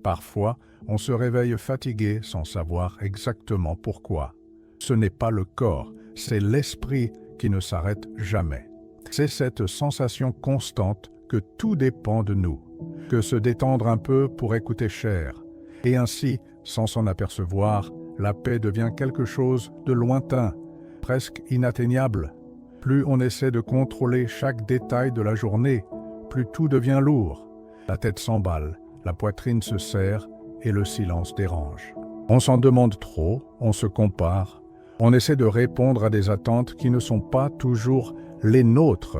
Parfois, on se réveille fatigué sans savoir exactement pourquoi. Ce n'est pas le corps, c'est l'esprit qui ne s'arrête jamais. C'est cette sensation constante que tout dépend de nous, que se détendre un peu pourrait coûter cher. Et ainsi, sans s'en apercevoir, la paix devient quelque chose de lointain, presque inatteignable. Plus on essaie de contrôler chaque détail de la journée, plus tout devient lourd. La tête s'emballe, la poitrine se serre et le silence dérange. On s'en demande trop, on se compare, on essaie de répondre à des attentes qui ne sont pas toujours les nôtres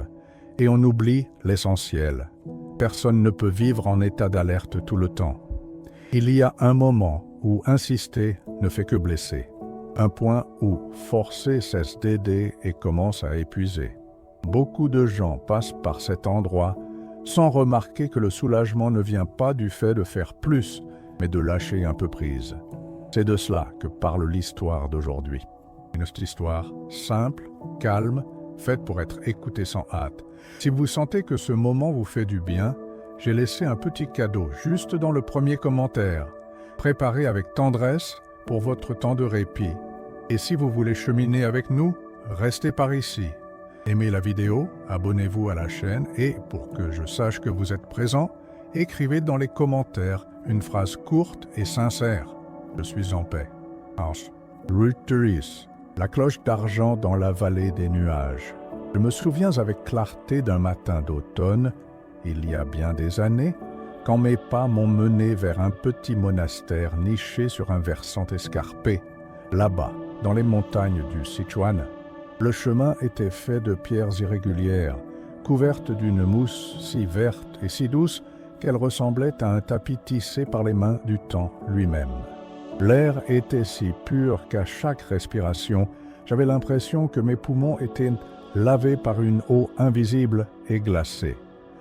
et on oublie l'essentiel. Personne ne peut vivre en état d'alerte tout le temps. Il y a un moment où insister ne fait que blesser. Un point où forcer cesse d'aider et commence à épuiser. Beaucoup de gens passent par cet endroit sans remarquer que le soulagement ne vient pas du fait de faire plus, mais de lâcher un peu prise. C'est de cela que parle l'histoire d'aujourd'hui. Une histoire simple, calme, faite pour être écoutée sans hâte. Si vous sentez que ce moment vous fait du bien, j'ai laissé un petit cadeau juste dans le premier commentaire, préparé avec tendresse pour votre temps de répit. Et si vous voulez cheminer avec nous, restez par ici. Aimez la vidéo, abonnez-vous à la chaîne et, pour que je sache que vous êtes présent, écrivez dans les commentaires une phrase courte et sincère. Je suis en paix. Ruth Therese, la cloche d'argent dans la vallée des nuages. Je me souviens avec clarté d'un matin d'automne, il y a bien des années, quand mes pas m'ont mené vers un petit monastère niché sur un versant escarpé. Là-bas, dans les montagnes du Sichuan, le chemin était fait de pierres irrégulières, couvertes d'une mousse si verte et si douce qu'elle ressemblait à un tapis tissé par les mains du temps lui-même. L'air était si pur qu'à chaque respiration, j'avais l'impression que mes poumons étaient lavés par une eau invisible et glacée.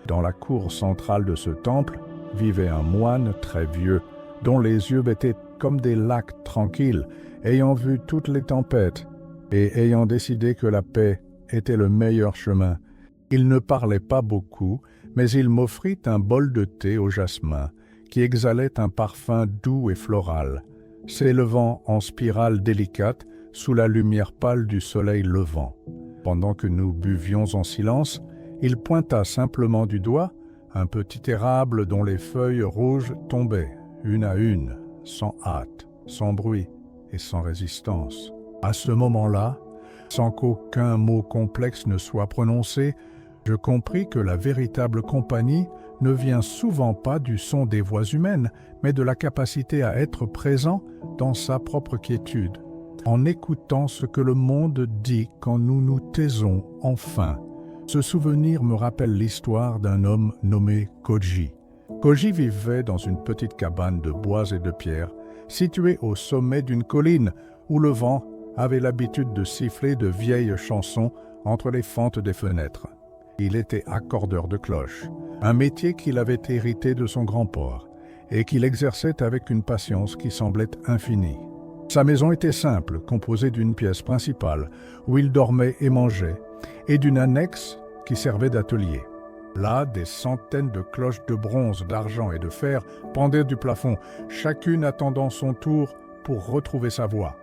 Dans la cour centrale de ce temple vivait un moine très vieux, dont les yeux étaient comme des lacs tranquilles, ayant vu toutes les tempêtes et ayant décidé que la paix était le meilleur chemin. Il ne parlait pas beaucoup, mais il m'offrit un bol de thé au jasmin, qui exhalait un parfum doux et floral, s'élevant en spirale délicate sous la lumière pâle du soleil levant. Pendant que nous buvions en silence, il pointa simplement du doigt un petit érable dont les feuilles rouges tombaient, une à une, sans hâte, sans bruit et sans résistance. À ce moment-là, sans qu'aucun mot complexe ne soit prononcé, je compris que la véritable compagnie ne vient souvent pas du son des voix humaines, mais de la capacité à être présent dans sa propre quiétude, en écoutant ce que le monde dit quand nous nous taisons enfin. Ce souvenir me rappelle l'histoire d'un homme nommé Koji. Koji vivait dans une petite cabane de bois et de pierre, située au sommet d'une colline où le vent avait l'habitude de siffler de vieilles chansons entre les fentes des fenêtres. Il était accordeur de cloches, un métier qu'il avait hérité de son grand-père et qu'il exerçait avec une patience qui semblait infinie. Sa maison était simple, composée d'une pièce principale où il dormait et mangeait, et d'une annexe qui servait d'atelier. Là, des centaines de cloches de bronze, d'argent et de fer pendaient du plafond, chacune attendant son tour pour retrouver sa voie.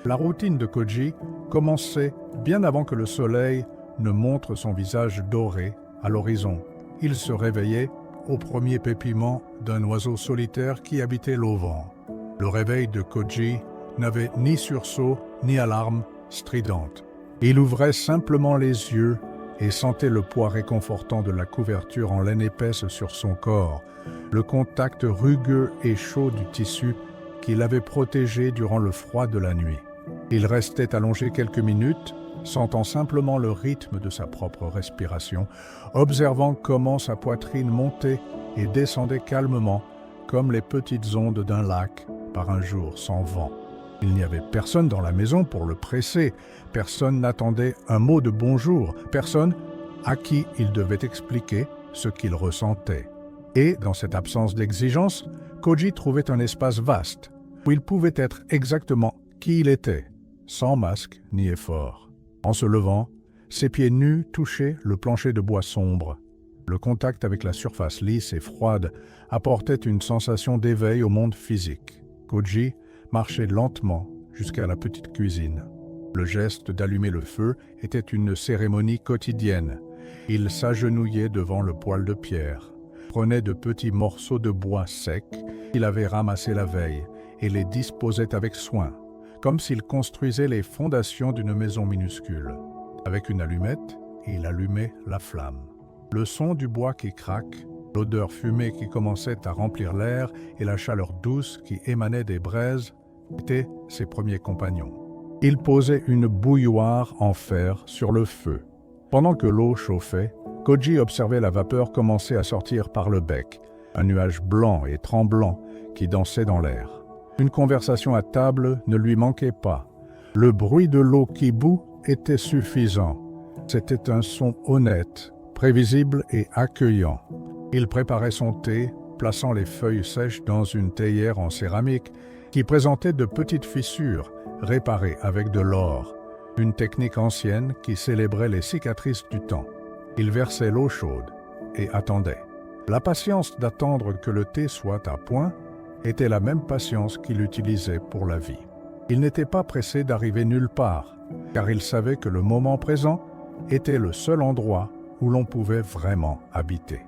La routine de Koji commençait bien avant que le soleil ne montre son visage doré à l'horizon. Il se réveillait au premier pépiment d'un oiseau solitaire qui habitait l'auvent. Le réveil de Koji n'avait ni sursaut ni alarme stridente. Il ouvrait simplement les yeux et sentait le poids réconfortant de la couverture en laine épaisse sur son corps, le contact rugueux et chaud du tissu qui l'avait protégé durant le froid de la nuit. Il restait allongé quelques minutes, sentant simplement le rythme de sa propre respiration, observant comment sa poitrine montait et descendait calmement, comme les petites ondes d'un lac par un jour sans vent. Il n'y avait personne dans la maison pour le presser, personne n'attendait un mot de bonjour, personne à qui il devait expliquer ce qu'il ressentait. Et, dans cette absence d'exigence, Koji trouvait un espace vaste, où il pouvait être exactement qui il était, sans masque ni effort. En se levant, ses pieds nus touchaient le plancher de bois sombre. Le contact avec la surface lisse et froide apportait une sensation d'éveil au monde physique. Koji marchait lentement jusqu'à la petite cuisine. Le geste d'allumer le feu était une cérémonie quotidienne. Il s'agenouillait devant le poêle de pierre, prenait de petits morceaux de bois secs qu'il avait ramassés la veille et les disposait avec soin, comme s'il construisait les fondations d'une maison minuscule. Avec une allumette, il allumait la flamme. Le son du bois qui craque, l'odeur fumée qui commençait à remplir l'air et la chaleur douce qui émanait des braises étaient ses premiers compagnons. Il posait une bouilloire en fer sur le feu. Pendant que l'eau chauffait, Koji observait la vapeur commencer à sortir par le bec, un nuage blanc et tremblant qui dansait dans l'air. Une conversation à table ne lui manquait pas. Le bruit de l'eau qui bout était suffisant. C'était un son honnête, prévisible et accueillant. Il préparait son thé, plaçant les feuilles sèches dans une théière en céramique qui présentait de petites fissures réparées avec de l'or, une technique ancienne qui célébrait les cicatrices du temps. Il versait l'eau chaude et attendait. La patience d'attendre que le thé soit à point était la même patience qu'il utilisait pour la vie. Il n'était pas pressé d'arriver nulle part, car il savait que le moment présent était le seul endroit où l'on pouvait vraiment habiter.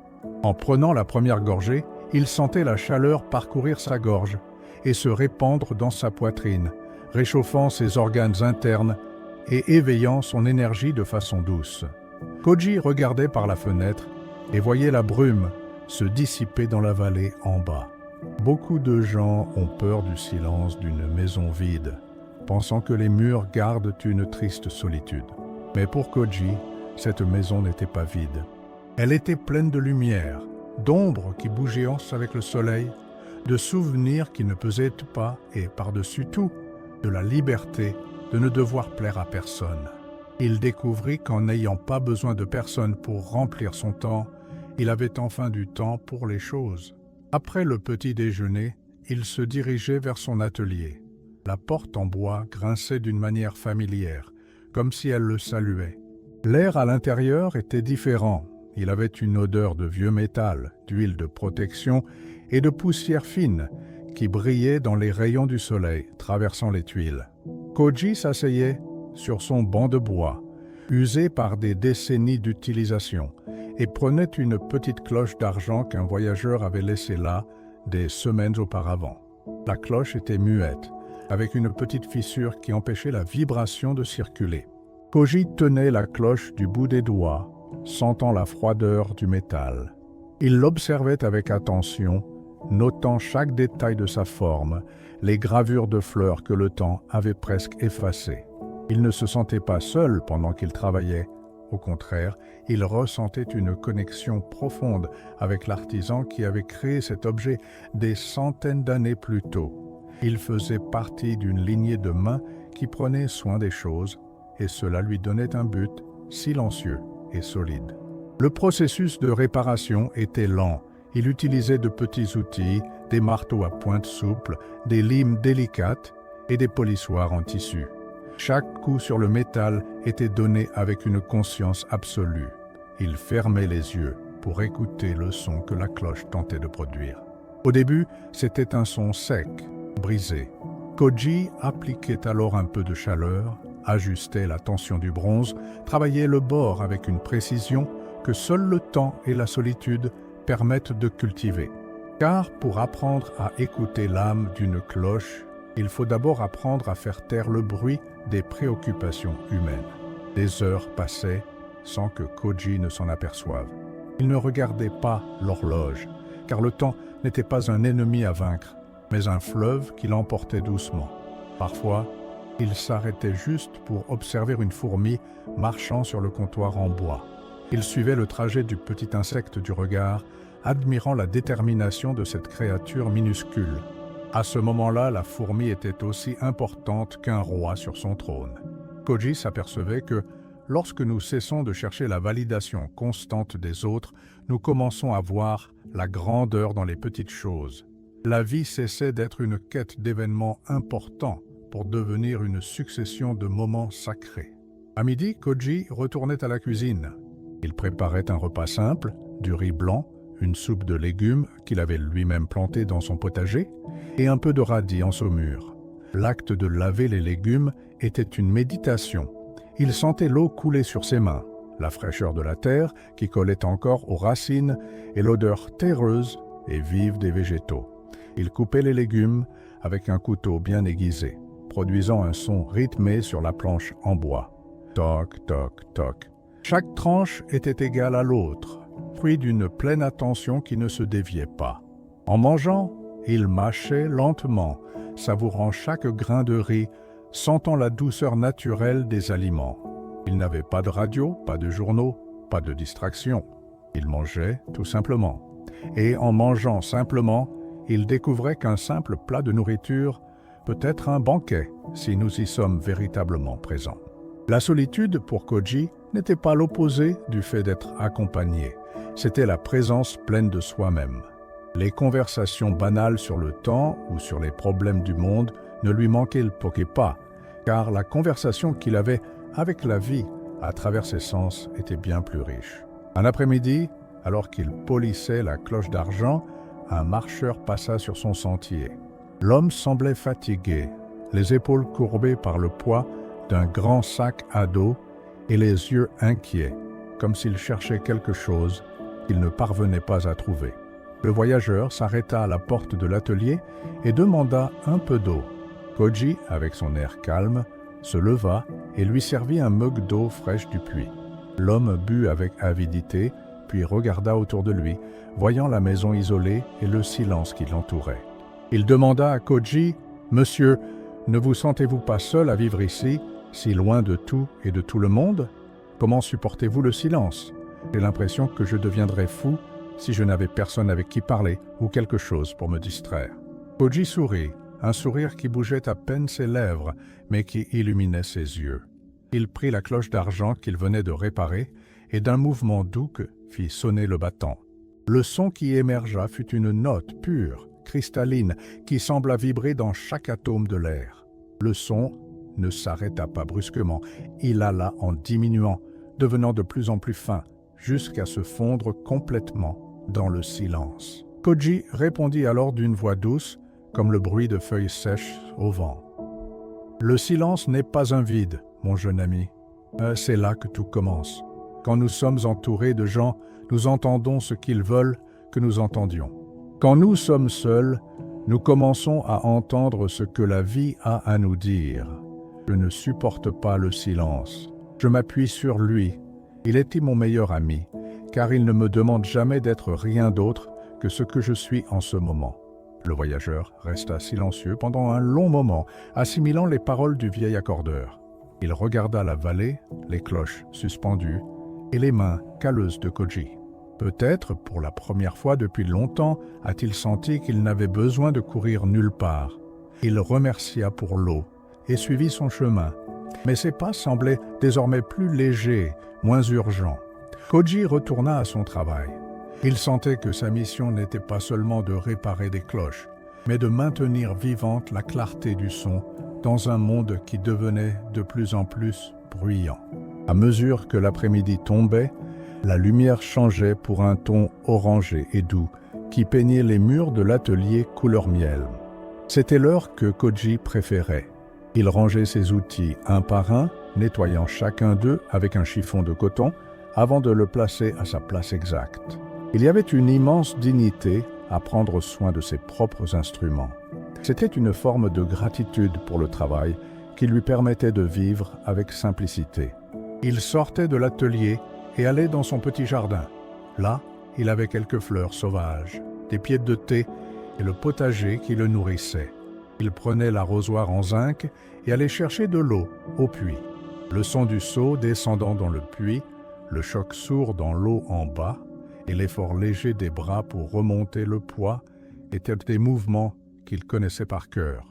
En prenant la première gorgée, il sentait la chaleur parcourir sa gorge et se répandre dans sa poitrine, réchauffant ses organes internes et éveillant son énergie de façon douce. Koji regardait par la fenêtre et voyait la brume se dissiper dans la vallée en bas. Beaucoup de gens ont peur du silence d'une maison vide, pensant que les murs gardent une triste solitude. Mais pour Koji, cette maison n'était pas vide. Elle était pleine de lumière, d'ombres qui bougeaient avec le soleil, de souvenirs qui ne pesaient pas et, par-dessus tout, de la liberté de ne devoir plaire à personne. Il découvrit qu'en n'ayant pas besoin de personne pour remplir son temps, il avait enfin du temps pour les choses. Après le petit déjeuner, il se dirigeait vers son atelier. La porte en bois grinçait d'une manière familière, comme si elle le saluait. L'air à l'intérieur était différent. Il avait une odeur de vieux métal, d'huile de protection et de poussière fine qui brillait dans les rayons du soleil traversant les tuiles. Koji s'asseyait sur son banc de bois, usé par des décennies d'utilisation, et prenait une petite cloche d'argent qu'un voyageur avait laissée là des semaines auparavant. La cloche était muette, avec une petite fissure qui empêchait la vibration de circuler. Koji tenait la cloche du bout des doigts, sentant la froideur du métal. Il l'observait avec attention, notant chaque détail de sa forme, les gravures de fleurs que le temps avait presque effacées. Il ne se sentait pas seul pendant qu'il travaillait. Au contraire, il ressentait une connexion profonde avec l'artisan qui avait créé cet objet des centaines d'années plus tôt. Il faisait partie d'une lignée de mains qui prenaient soin des choses, et cela lui donnait un but silencieux et solide. Le processus de réparation était lent. Il utilisait de petits outils, des marteaux à pointe souple, des limes délicates et des polissoirs en tissu. Chaque coup sur le métal était donné avec une conscience absolue. Il fermait les yeux pour écouter le son que la cloche tentait de produire. Au début, c'était un son sec, brisé. Koji appliquait alors un peu de chaleur, ajustait la tension du bronze, travaillait le bord avec une précision que seul le temps et la solitude permettent de cultiver. Car pour apprendre à écouter l'âme d'une cloche, il faut d'abord apprendre à faire taire le bruit des préoccupations humaines. Des heures passaient sans que Koji ne s'en aperçoive. Il ne regardait pas l'horloge, car le temps n'était pas un ennemi à vaincre, mais un fleuve qui l'emportait doucement. Parfois, il s'arrêtait juste pour observer une fourmi marchant sur le comptoir en bois. Il suivait le trajet du petit insecte du regard, admirant la détermination de cette créature minuscule. À ce moment-là, la fourmi était aussi importante qu'un roi sur son trône. Koji s'apercevait que, lorsque nous cessons de chercher la validation constante des autres, nous commençons à voir la grandeur dans les petites choses. La vie cessait d'être une quête d'événements importants pour devenir une succession de moments sacrés. À midi, Koji retournait à la cuisine. Il préparait un repas simple, du riz blanc, une soupe de légumes qu'il avait lui-même plantée dans son potager, et un peu de radis en saumure. L'acte de laver les légumes était une méditation. Il sentait l'eau couler sur ses mains, la fraîcheur de la terre qui collait encore aux racines et l'odeur terreuse et vive des végétaux. Il coupait les légumes avec un couteau bien aiguisé, produisant un son rythmé sur la planche en bois. Toc, toc, toc. Chaque tranche était égale à l'autre, fruit d'une pleine attention qui ne se déviait pas. En mangeant, il mâchait lentement, savourant chaque grain de riz, sentant la douceur naturelle des aliments. Il n'avait pas de radio, pas de journaux, pas de distraction. Il mangeait tout simplement. Et en mangeant simplement, il découvrait qu'un simple plat de nourriture peut être un banquet si nous y sommes véritablement présents. La solitude, pour Koji, n'était pas l'opposé du fait d'être accompagné. C'était la présence pleine de soi-même. Les conversations banales sur le temps ou sur les problèmes du monde ne lui manquaient pas, car la conversation qu'il avait avec la vie à travers ses sens était bien plus riche. Un après-midi, alors qu'il polissait la cloche d'argent, un marcheur passa sur son sentier. L'homme semblait fatigué, les épaules courbées par le poids d'un grand sac à dos et les yeux inquiets, comme s'il cherchait quelque chose qu'il ne parvenait pas à trouver. Le voyageur s'arrêta à la porte de l'atelier et demanda un peu d'eau. Koji, avec son air calme, se leva et lui servit un mug d'eau fraîche du puits. L'homme but avec avidité, puis regarda autour de lui, voyant la maison isolée et le silence qui l'entourait. Il demanda à Koji, « Monsieur, ne vous sentez-vous pas seul à vivre ici, si loin de tout et de tout le monde? Comment supportez-vous le silence? J'ai l'impression que je deviendrais fou si je n'avais personne avec qui parler ou quelque chose pour me distraire. » Koji sourit, un sourire qui bougeait à peine ses lèvres, mais qui illuminait ses yeux. Il prit la cloche d'argent qu'il venait de réparer et d'un mouvement doux fit sonner le battant. Le son qui émergea fut une note pure, cristalline, qui sembla vibrer dans chaque atome de l'air. Le son ne s'arrêta pas brusquement, il alla en diminuant, devenant de plus en plus fin, jusqu'à se fondre complètement dans le silence. Koji répondit alors d'une voix douce, comme le bruit de feuilles sèches au vent. « Le silence n'est pas un vide, mon jeune ami. C'est là que tout commence. Quand nous sommes entourés de gens, nous entendons ce qu'ils veulent que nous entendions. Quand nous sommes seuls, nous commençons à entendre ce que la vie a à nous dire. Je ne supporte pas le silence. Je m'appuie sur lui. Il était mon meilleur ami, car il ne me demande jamais d'être rien d'autre que ce que je suis en ce moment. » Le voyageur resta silencieux pendant un long moment, assimilant les paroles du vieil accordeur. Il regarda la vallée, les cloches suspendues et les mains calleuses de Koji. Peut-être, pour la première fois depuis longtemps, a-t-il senti qu'il n'avait besoin de courir nulle part. Il remercia pour l'eau et suivit son chemin. Mais ses pas semblaient désormais plus légers, moins urgents. Koji retourna à son travail. Il sentait que sa mission n'était pas seulement de réparer des cloches, mais de maintenir vivante la clarté du son dans un monde qui devenait de plus en plus bruyant. À mesure que l'après-midi tombait, la lumière changeait pour un ton orangé et doux qui peignait les murs de l'atelier couleur miel. C'était l'heure que Koji préférait. Il rangeait ses outils un par un, nettoyant chacun d'eux avec un chiffon de coton avant de le placer à sa place exacte. Il y avait une immense dignité à prendre soin de ses propres instruments. C'était une forme de gratitude pour le travail qui lui permettait de vivre avec simplicité. Il sortait de l'atelier et allait dans son petit jardin. Là, il avait quelques fleurs sauvages, des pieds de thé et le potager qui le nourrissait. Il prenait l'arrosoir en zinc et allait chercher de l'eau au puits. Le son du seau descendant dans le puits, le choc sourd dans l'eau en bas et l'effort léger des bras pour remonter le poids étaient des mouvements qu'il connaissait par cœur.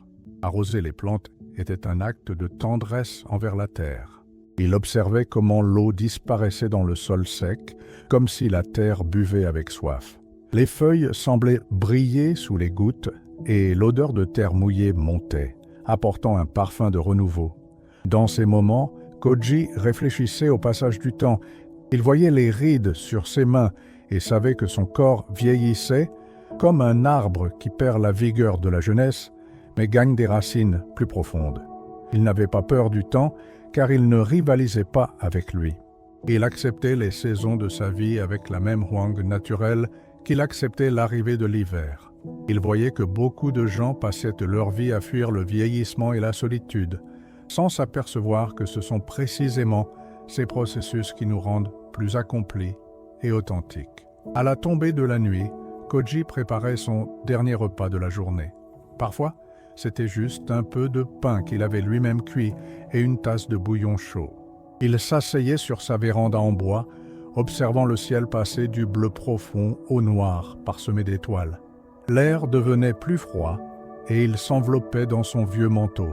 Arroser les plantes était un acte de tendresse envers la terre. Il observait comment l'eau disparaissait dans le sol sec, comme si la terre buvait avec soif. Les feuilles semblaient briller sous les gouttes et l'odeur de terre mouillée montait, apportant un parfum de renouveau. Dans ces moments, Koji réfléchissait au passage du temps. Il voyait les rides sur ses mains et savait que son corps vieillissait comme un arbre qui perd la vigueur de la jeunesse, mais gagne des racines plus profondes. Il n'avait pas peur du temps, car il ne rivalisait pas avec lui. Il acceptait les saisons de sa vie avec la même Huang naturelle qu'il acceptait l'arrivée de l'hiver. Il voyait que beaucoup de gens passaient leur vie à fuir le vieillissement et la solitude, sans s'apercevoir que ce sont précisément ces processus qui nous rendent plus accomplis et authentiques. À la tombée de la nuit, Koji préparait son dernier repas de la journée. Parfois, c'était juste un peu de pain qu'il avait lui-même cuit et une tasse de bouillon chaud. Il s'asseyait sur sa véranda en bois, observant le ciel passer du bleu profond au noir parsemé d'étoiles. L'air devenait plus froid et il s'enveloppait dans son vieux manteau.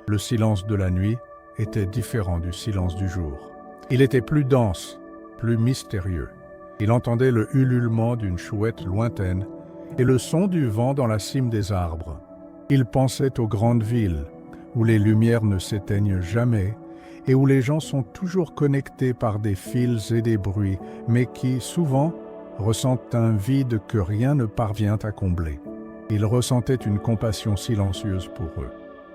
Le silence de la nuit était différent du silence du jour. Il était plus dense, plus mystérieux. Il entendait le ululement d'une chouette lointaine et le son du vent dans la cime des arbres. Il pensait aux grandes villes, où les lumières ne s'éteignent jamais et où les gens sont toujours connectés par des fils et des bruits, mais qui, souvent, ressentent un vide que rien ne parvient à combler. Il ressentait une compassion silencieuse pour eux.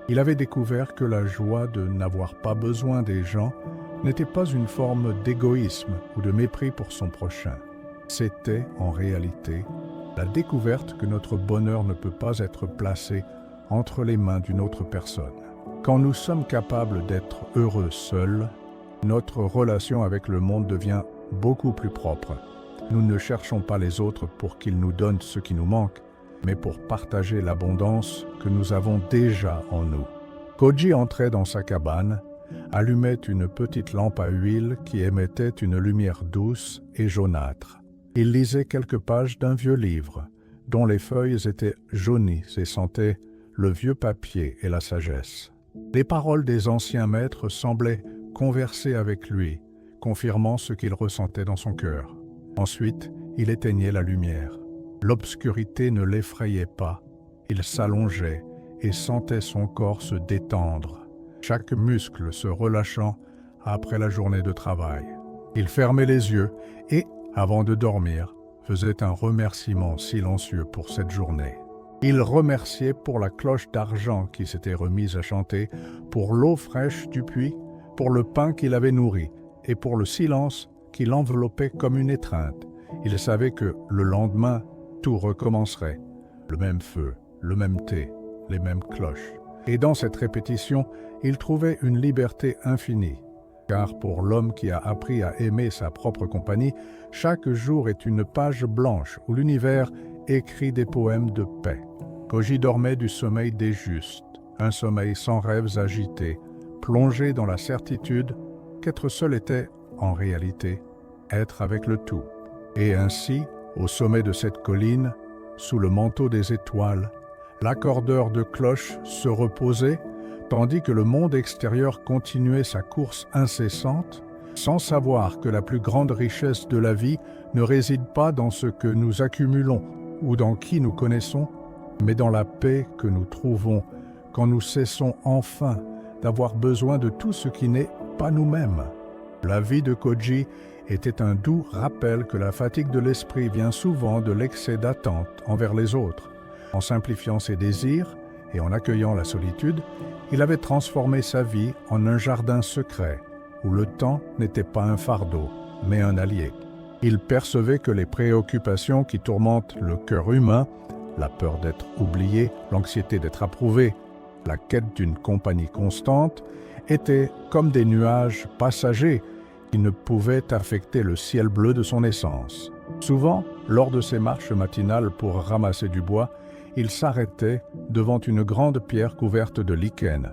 Il avait découvert que la joie de n'avoir pas besoin des gens n'était pas une forme d'égoïsme ou de mépris pour son prochain. C'était, en réalité, la découverte que notre bonheur ne peut pas être placé entre les mains d'une autre personne. Quand nous sommes capables d'être heureux seuls, notre relation avec le monde devient beaucoup plus propre. Nous ne cherchons pas les autres pour qu'ils nous donnent ce qui nous manque, mais pour partager l'abondance que nous avons déjà en nous. Koji entrait dans sa cabane, allumait une petite lampe à huile qui émettait une lumière douce et jaunâtre. Il lisait quelques pages d'un vieux livre, dont les feuilles étaient jaunies et sentaient le vieux papier et la sagesse. Les paroles des anciens maîtres semblaient converser avec lui, confirmant ce qu'il ressentait dans son cœur. Ensuite, il éteignait la lumière. L'obscurité ne l'effrayait pas. Il s'allongeait et sentait son corps se détendre, chaque muscle se relâchant après la journée de travail. Il fermait les yeux et, avant de dormir, faisait un remerciement silencieux pour cette journée. Il remerciait pour la cloche d'argent qui s'était remise à chanter, pour l'eau fraîche du puits, pour le pain qu'il avait nourri et pour le silence qui l'enveloppait comme une étreinte. Il savait que le lendemain, tout recommencerait. Le même feu, le même thé, les mêmes cloches. Et dans cette répétition, il trouvait une liberté infinie. Car pour l'homme qui a appris à aimer sa propre compagnie, chaque jour est une page blanche où l'univers écrit des poèmes de paix. Koji dormait du sommeil des justes, un sommeil sans rêves agités, plongé dans la certitude qu'être seul était, en réalité, être avec le tout. Et ainsi, au sommet de cette colline, sous le manteau des étoiles, l'accordeur de cloches se reposait, tandis que le monde extérieur continuait sa course incessante, sans savoir que la plus grande richesse de la vie ne réside pas dans ce que nous accumulons ou dans qui nous connaissons, mais dans la paix que nous trouvons quand nous cessons enfin d'avoir besoin de tout ce qui n'est pas nous-mêmes. La vie de Koji était un doux rappel que la fatigue de l'esprit vient souvent de l'excès d'attente envers les autres. En simplifiant ses désirs et en accueillant la solitude, il avait transformé sa vie en un jardin secret, où le temps n'était pas un fardeau, mais un allié. Il percevait que les préoccupations qui tourmentent le cœur humain, la peur d'être oublié, l'anxiété d'être approuvé, la quête d'une compagnie constante, étaient comme des nuages passagers qui ne pouvaient affecter le ciel bleu de son essence. Souvent, lors de ses marches matinales pour ramasser du bois, il s'arrêtait devant une grande pierre couverte de lichen.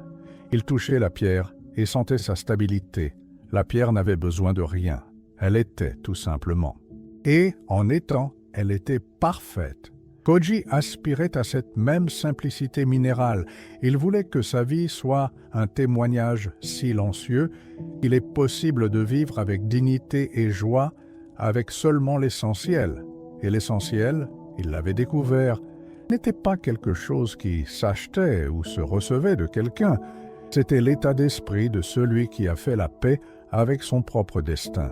Il touchait la pierre et sentait sa stabilité. La pierre n'avait besoin de rien. Elle était tout simplement. Et en étant, elle était parfaite. Koji aspirait à cette même simplicité minérale. Il voulait que sa vie soit un témoignage silencieux qu'il est possible de vivre avec dignité et joie, avec seulement l'essentiel. Et l'essentiel, il l'avait découvert, n'était pas quelque chose qui s'achetait ou se recevait de quelqu'un. C'était l'état d'esprit de celui qui a fait la paix avec son propre destin.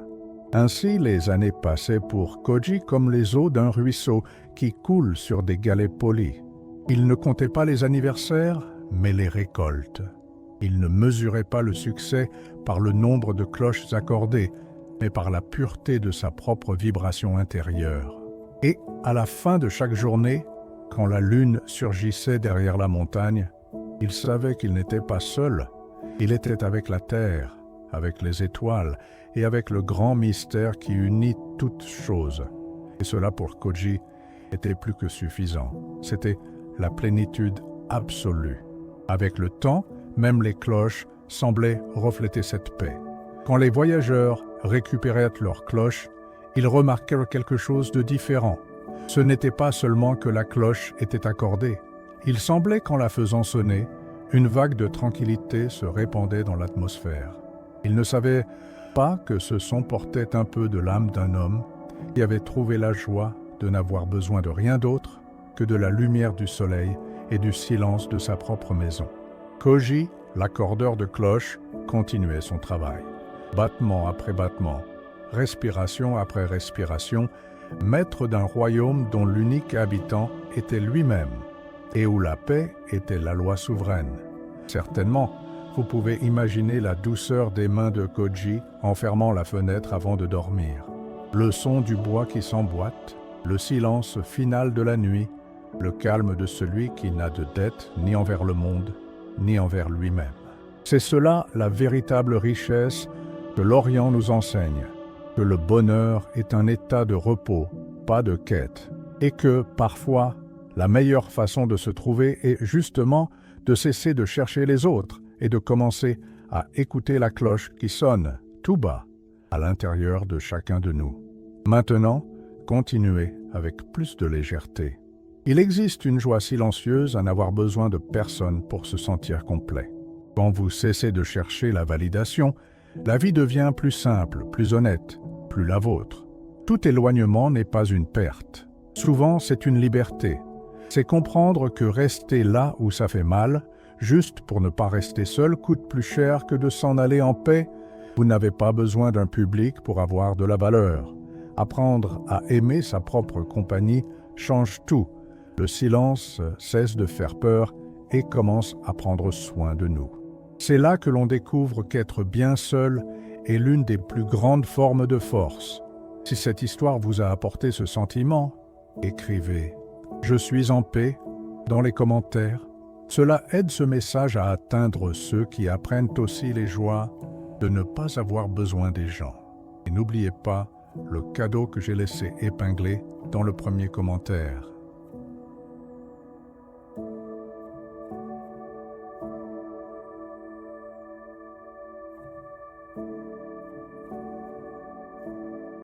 Ainsi, les années passaient pour Koji comme les eaux d'un ruisseau qui coule sur des galets polis. Il ne comptait pas les anniversaires, mais les récoltes. Il ne mesurait pas le succès par le nombre de cloches accordées, mais par la pureté de sa propre vibration intérieure. Et, à la fin de chaque journée, quand la lune surgissait derrière la montagne, il savait qu'il n'était pas seul. Il était avec la terre, avec les étoiles et avec le grand mystère qui unit toutes choses. Et cela pour Koji était plus que suffisant. C'était la plénitude absolue. Avec le temps, même les cloches semblaient refléter cette paix. Quand les voyageurs récupéraient leurs cloches, ils remarquèrent quelque chose de différent. Ce n'était pas seulement que la cloche était accordée. Il semblait qu'en la faisant sonner, une vague de tranquillité se répandait dans l'atmosphère. Ils ne savaient pas que ce son portait un peu de l'âme d'un homme qui avait trouvé la joie de n'avoir besoin de rien d'autre que de la lumière du soleil et du silence de sa propre maison. Koji, l'accordeur de cloches, continuait son travail. Battement après battement, respiration après respiration, maître d'un royaume dont l'unique habitant était lui-même, et où la paix était la loi souveraine. Certainement, vous pouvez imaginer la douceur des mains de Koji en fermant la fenêtre avant de dormir, le son du bois qui s'emboîte, le silence final de la nuit, le calme de celui qui n'a de dette ni envers le monde, ni envers lui-même. C'est cela la véritable richesse que l'Orient nous enseigne, que le bonheur est un état de repos, pas de quête, et que, parfois, la meilleure façon de se trouver est justement de cesser de chercher les autres et de commencer à écouter la cloche qui sonne tout bas à l'intérieur de chacun de nous. Maintenant, continuez avec plus de légèreté. Il existe une joie silencieuse à n'avoir besoin de personne pour se sentir complet. Quand vous cessez de chercher la validation, la vie devient plus simple, plus honnête, plus la vôtre. Tout éloignement n'est pas une perte. Souvent, c'est une liberté. C'est comprendre que rester là où ça fait mal, juste pour ne pas rester seul, coûte plus cher que de s'en aller en paix. Vous n'avez pas besoin d'un public pour avoir de la valeur. Apprendre à aimer sa propre compagnie change tout. Le silence cesse de faire peur et commence à prendre soin de nous. C'est là que l'on découvre qu'être bien seul est l'une des plus grandes formes de force. Si cette histoire vous a apporté ce sentiment, écrivez « Je suis en paix » dans les commentaires. Cela aide ce message à atteindre ceux qui apprennent aussi les joies de ne pas avoir besoin des gens. Et n'oubliez pas le cadeau que j'ai laissé épinglé dans le premier commentaire.